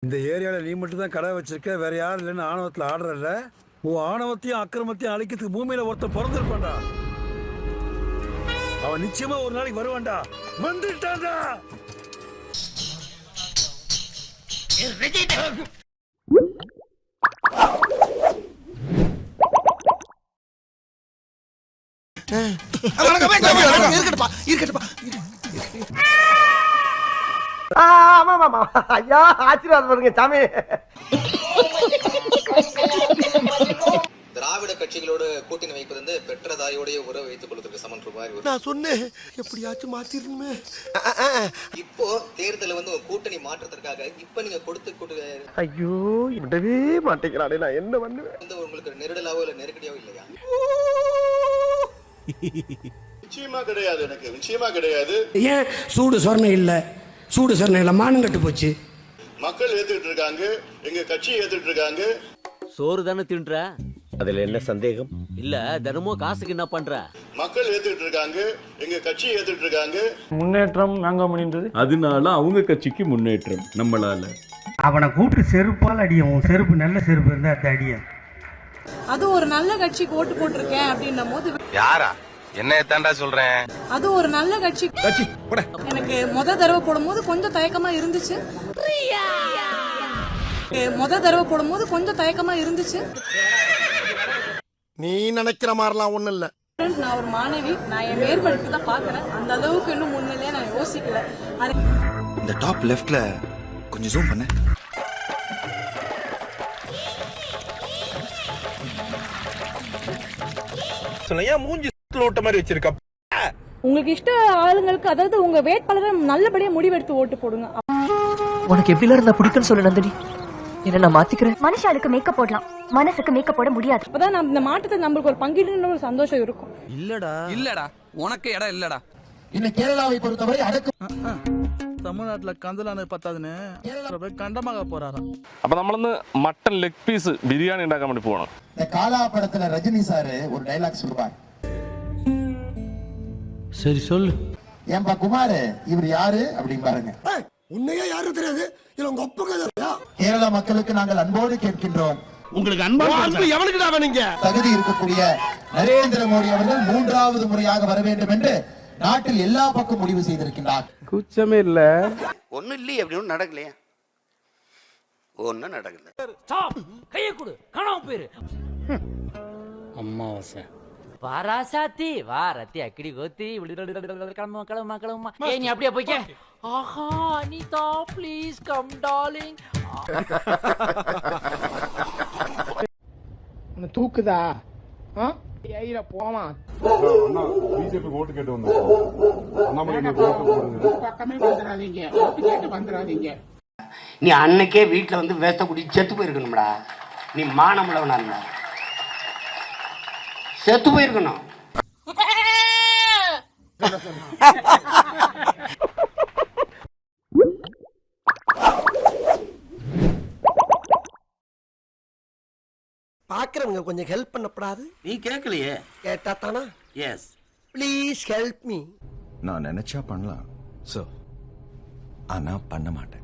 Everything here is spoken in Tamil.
இந்த ஏரியால நீ மட்டும் தான் கடை வச்சிருக்க, வேற யாரும் இல்லைன்னு ஆணவத்துல ஆடுறல்ல. உன் ஆணவத்தையும் அக்கிரமத்தையும் அழிக்கிறதுக்கு பூமியில ஒருத்தன் பிறந்திருப்பான்டா. அவன் நிச்சயமா ஒரு நாளைக்கு வருவான்டா. வந்துட்டான்டா. ஐயா ஆசீர்வாதம் வருங்க சாமி. திராவிட கட்சிகளோடு கூட்டணி வைப்பது வந்து பெற்ற தாயோடைய உறவு வைத்துக் கொள்வதற்கு சமன்ற மாதிரி நான் சொன்னேன் எப்படியாச்சும் மாத்திரணுமே. இப்போ தேர்தல வந்து ஒரு கூட்டணி மாற்றத்திற்காக இப்ப நீங்க கொடுத்து ஐயோ விடவே மாட்டேங்கிறானே, நான் என்ன பண்ணுவேன்? வந்து உங்களுக்கு நெருடலாவோ இல்ல நெருக்கடியாவோ இல்லையா? நிச்சயமா கிடையாது, எனக்கு நிச்சயமா கிடையாது. ஏன் சூடு சொரணை இல்ல, சூடு சொரணை இல்ல, மானம் கட்டு போச்சு. மக்கள் ஏத்துக்கிட்டு இருக்காங்க, எங்க கட்சி ஏத்துக்கிட்டு இருக்காங்க. சோறு தானே தின்ற, அதுல என்ன சந்தேகம்? இல்ல தினமும் காசுக்கு என்ன பண்ற? மக்கள் ஏத்துக்கிட்டு இருக்காங்க, எங்க கட்சி ஏத்துக்கிட்டு இருக்காங்க. முன்னேற்றம் நாங்க முடிந்தது, அதனால அவங்க கட்சிக்கு முன்னேற்றம் நம்மளால. அவனை கூப்பிட்டு செருப்பால் அடியும், செருப்பு நல்ல செருப்பு இருந்தா அது அடிய. அது ஒரு நல்ல கட்சிக்கு ஓட்டு போட்டிருக்கேன் அப்படின்னும் போது யாரா என்ன தாண்டா சொல்றேன், அது ஒரு நல்ல கட்சி. எனக்கு தடவை போடும்போது கொஞ்சம் தயக்கமா இருந்துச்சு. தடவை போடும்போது கொஞ்சம் தயக்கமா இருந்துச்சு. நீ நினைக்கிற மாதிரிலாம் ஒண்ணும் இல்ல. நான் ஒரு மாணவி, நான் என் மேற்படுத்தி தான் பாக்குறேன். அந்த அளவுக்கு இன்னும் முன்னிலையே நான் யோசிக்கல. இந்த டாப் லெஃப்ட்ல கொஞ்சம் ஜூம் பண்ணு. சொல்லையா மூஞ்சி ஓட்ட மாதிரி வச்சிருக்க. உங்களுக்கு இஷ்ட ஆளுங்களுக்கு, அதாவது உங்க வேட்பாளரை நல்லபடியா முடிவெடுத்து ஓட்டு போடுங்க. உனக்கு எப்படி இருந்தா பிடிக்குன்னு சொல்லு நந்தினி, என்ன நான் மாத்திக்கிறேன். மனுஷாளுக்கு மேக்கப் போடலாம், மனசுக்கு மேக்கப் போட முடியாது. அப்பதான் நம்ம இந்த மாற்றத்தை நம்மளுக்கு ஒரு பங்கீடுன்ற ஒரு சந்தோஷம் இருக்கும். இல்லடா உனக்கு இடம் இல்லடா. இன்னும் கேரளாவை பொறுத்தவரை அடக்கு தமிழ்நாட்டுல கந்தலான பத்தாதுன்னு கண்டமாக போறாராம். அப்ப നമ്മളൊന്ന് മട്ടൻ ലെഗ് പീസ് ബിരിയാണി ഉണ്ടാക്കാൻ വേണ്ടി പോകണം. இந்த காலா படத்துல ரஜினி சாரு ஒரு டைலாக் சொல்லுவார். சரி சொல்லு. ஏன்பா குமார் இவர் யாரு அப்படின்னு பாருங்க. உன்னையா யாரு தெரியாது, இல்ல உங்க ஒப்புக்கலையா? கேரள மக்களுக்கு நாங்கள் அன்போடு கேட்கின்றோம், உங்களுக்கு அன்பு எவனுக்கு தான் நீங்க தகுதி இருக்கக்கூடிய நரேந்திர மோடி அவர்கள் 3வது முறையாக வர வேண்டும் என்று நாட்டில் எல்லா பக்கம் முடிவு செய்திருக்கின்றார். குச்சமே இல்ல, ஒண்ணும் இல்லையே, அப்படி ஒன்றும் நடக்கலையா, ஒன்னும் நடக்கல. கைய கொடு, காணாம போயிரு. அம்மாவாசை வாராசாத்தி வாரத்தி அக்கடி கோத்தி கிளம்புமா கிளம்புமா கிளம்புமா. ஏய் நீ அப்படியே போய்க்க. ஆஹா அனிதா ப்ளீஸ் கம் டார்லிங். உன்னை தூக்குதா? ஏயில போமா. பிஜேபி ஓட்டு கேட்டு வந்தோம். பக்கமே வந்துடாதீங்க, ஓட்டு கேட்டு வந்துடாதீங்க. நீ அன்னைக்கே வீட்டுல வந்து வேஸ்ட குடி செத்து போயிருக்கணும்டா. நீ மானமுள்ளவனா இருந்தா செத்து போயிருக்கணும். பாக்குறவங்க கொஞ்சம் ஹெல்ப் பண்ணப்படாது? நீ கேட்கலையே. கேட்டா தானா? Yes please help me. நான் நினைச்சா பண்ணலாம், சோ ஆனா பண்ண மாட்டேன்.